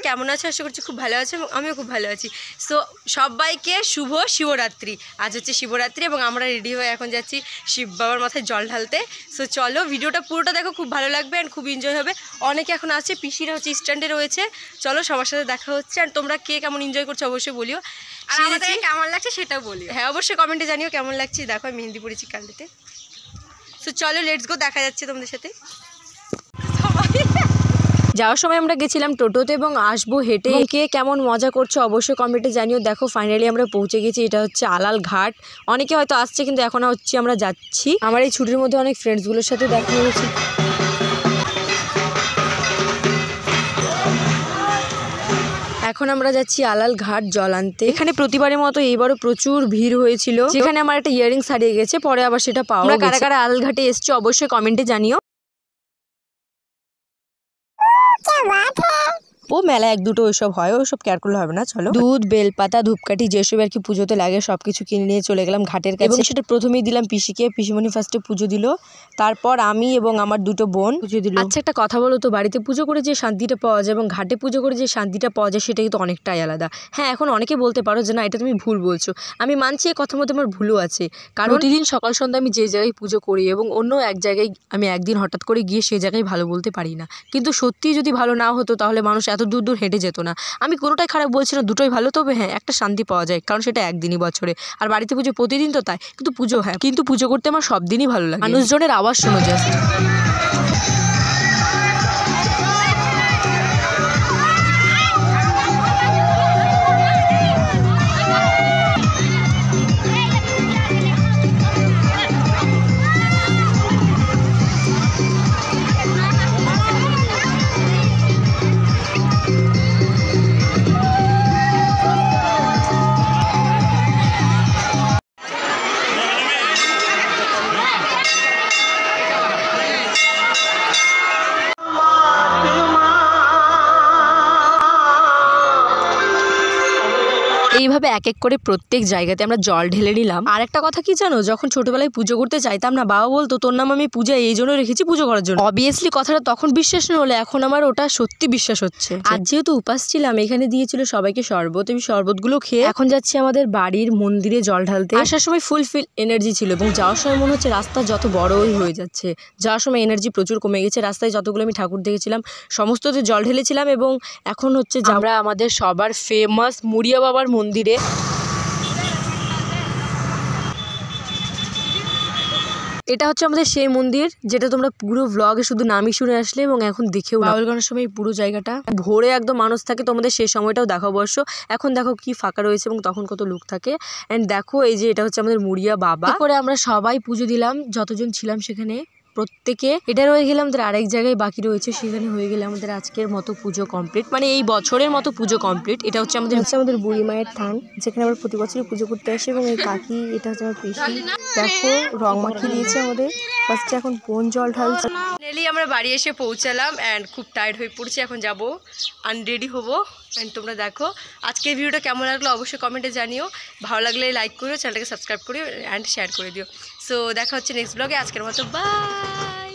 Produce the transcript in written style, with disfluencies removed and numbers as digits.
কেমন আছো? আশা করছি খুব ভালো আছো এবং আমিও খুব ভালো আছি। সো সবাইকে শুভ শিবরাত্রি। আজ হচ্ছে শিবরাত্রি এবং আমরা রেডি হয়ে এখন যাচ্ছি শিব বাবার মাথায় জল ঢালতে। সো চলো ভিডিওটা পুরোটা দেখো, খুব ভালো লাগবে অ্যান্ড খুব এনজয় হবে। অনেকে এখন আছে, পিসিরা হচ্ছে স্ট্যান্ডে রয়েছে। চলো সবার সাথে দেখা হচ্ছে। অ্যান্ড তোমরা কে কেমন এনজয় করছো অবশ্যই বলিও, আর আমাদের কেমন লাগছে সেটাও বলিও। হ্যাঁ অবশ্যই কমেন্টে জানিও কেমন লাগছে। দেখো আমি মেহেন্দি পড়েছি কালটিতে। সো চলো লেটস গো, দেখা যাচ্ছে তোমাদের সাথে। যাওয়ার সময় আমরা গেছিলাম টোটোতে এবং আসবো হেঁটে। কে কেমন মজা করছো অবশ্যই কমেন্টে জানিও। দেখো ফাইনালি আমরা পৌঁছে গেছি, এটা হচ্ছে আলাল ঘাট। অনেকে হয়তো আসছে কিন্তু এখন হচ্ছে আমরা যাচ্ছি। আমার এই ছুটির মধ্যে অনেক ফ্রেন্ডসগুলোর সাথে দেখা হয়েছে। এখন আমরা যাচ্ছি আলাল ঘাট জল আনতে। এখানে প্রতিবারের মতো এইবারও প্রচুর ভিড় হয়েছিল, যেখানে আমার একটা ইয়াররিংস হারিয়ে গেছে, পরে আবার সেটা পাওয়া গেছে। কারা কারা আলাল ঘাটে এসছো অবশ্যই কমেন্টে জানিও। ও মেলা এক দুটো ওইসব হয়, ওইসব কেয়ার করলে হবে না। চলো দুধ, বেলপাতা, ধূপকাঠি যেসব আর কি পুজোতে লাগে সবকিছু কিনে নিয়ে চলে গেলাম ঘাটের কাছে। এবং সেটা প্রথমেই দিলাম পিসিকে। পিসিমণি ফার্স্টে পুজো দিল, তারপর আমি এবং আমার দুটো বোন পুজো দিল। আচ্ছা একটা কথা বলো তো, বাড়িতে পুজো করে যে শান্তিটা পাওয়া যায় এবং ঘাটে পুজো করে যে শান্তিটা পাওয়া যায় সেটা কিন্তু অনেকটাই আলাদা। হ্যাঁ এখন অনেকে বলতে পারো যে না এটা তুমি ভুল বলছো, আমি মানছি এই কথার মধ্যে আমার ভুলও আছে। কারণ প্রতিদিন সকাল সন্ধ্যা আমি যে জায়গায় পুজো করি এবং অন্য এক জায়গায় আমি একদিন হঠাৎ করে গিয়ে সেই জায়গায় ভালো বলতে পারি না। কিন্তু সত্যিই যদি ভালো না হতো তাহলে মানুষ এত দূর দূর হেঁটে যেত না। আমি কোনোটাই খারাপ বলছি না, দুটোই ভালো। তবে হ্যাঁ একটা শান্তি পাওয়া যায়, কারণ সেটা একদিনই বছরে। আর বাড়িতে পুজো প্রতিদিন তো তাই, কিন্তু পুজো হ্যাঁ কিন্তু পুজো করতে আমার সব দিনই ভালো লাগে। মানুষজনের আওয়াজ শোনা যায়। এইভাবে এক এক করে প্রত্যেক জায়গাতে আমরা জল ঢেলে নিলাম। আর একটা কথা কি জানো, যখন ছোটবেলায় পুজো করতে চাইতাম না, বাবা বলতো তোর নাম আমি পূজা এই জন্য রেখেছি পুজো করার জন্য। অবভিয়াসলি কথাটা তখন বিশ্বাস না হলে এখন আমার ওটা সত্যি বিশ্বাস হচ্ছে। আর যেহেতু উপাস ছিলাম, এখানে দিয়েছিল সবাইকে শরবত। আমি শরবতগুলো খেয়ে এখন যাচ্ছি আমাদের বাড়ির মন্দিরে জল ঢালতে। আসার সময় ফুল এনার্জি ছিল এবং যাওয়ার সময় মনে হচ্ছে রাস্তা যত বড়ই হয়ে যাচ্ছে। যাওয়ার সময় এনার্জি প্রচুর কমে গেছে। রাস্তায় যতগুলো আমি ঠাকুর দেখেছিলাম সমস্ততে জল ঢেলেছিলাম এবং এখন হচ্ছে আমরা আমাদের সবার ফেমাস মুড়িয়া বাবার মন্দিরে। এটা হচ্ছে আমাদের সেই মন্দির যেটা তোমরা পুরো ব্লগে শুধু নামই শুনে আসলে এবং এখন দেখেও বাউল গানের সময় পুরো জায়গাটা ভোরে একদম মানুষ থাকে। তোমাদের সেই সময়টাও দেখো অবশ্য। এখন দেখো কি ফাঁকা রয়েছে এবং তখন কত লোক থাকে। অ্যান্ড দেখো এই যে এটা হচ্ছে আমাদের মুড়িয়া বাবা। করে আমরা সবাই পুজো দিলাম, যতজন ছিলাম সেখানে প্রত্যেকে। এটা রয়ে গেলে আমাদের আরেক জায়গায় বাকি রয়েছে, সেখানে হয়ে গেলে আমাদের আজকের মতো পুজো কমপ্লিট, মানে এই বছরের মতো পুজো কমপ্লিট। এটা হচ্ছে আমাদের বুড়ি মায়ের থান, যেখানে আমরা প্রতি বছরই পুজো করতে আসি। এবং এই কাকি, এটা হচ্ছে আমার পিসি। দেখো রং মাখিয়ে দিয়েছে আমাদের। ফার্স্টে এখন বোন জল ঢালছে। ফাইনালি আমরা বাড়ি এসে পৌঁছালাম অ্যান্ড খুব টায়ার্ড হয়ে পড়ছি। এখন যাবো আনরেডি হবো। অ্যান্ড তোমরা দেখো আজকের ভিডিওটা কেমন লাগলো অবশ্যই কমেন্টে জানিও। ভালো লাগলে লাইক করো, চ্যানেলটাকে সাবস্ক্রাইব করিও অ্যান্ড শেয়ার করে দিও। সো দেখা হচ্ছে নেক্সট ব্লগে। আজকের মতো বাই।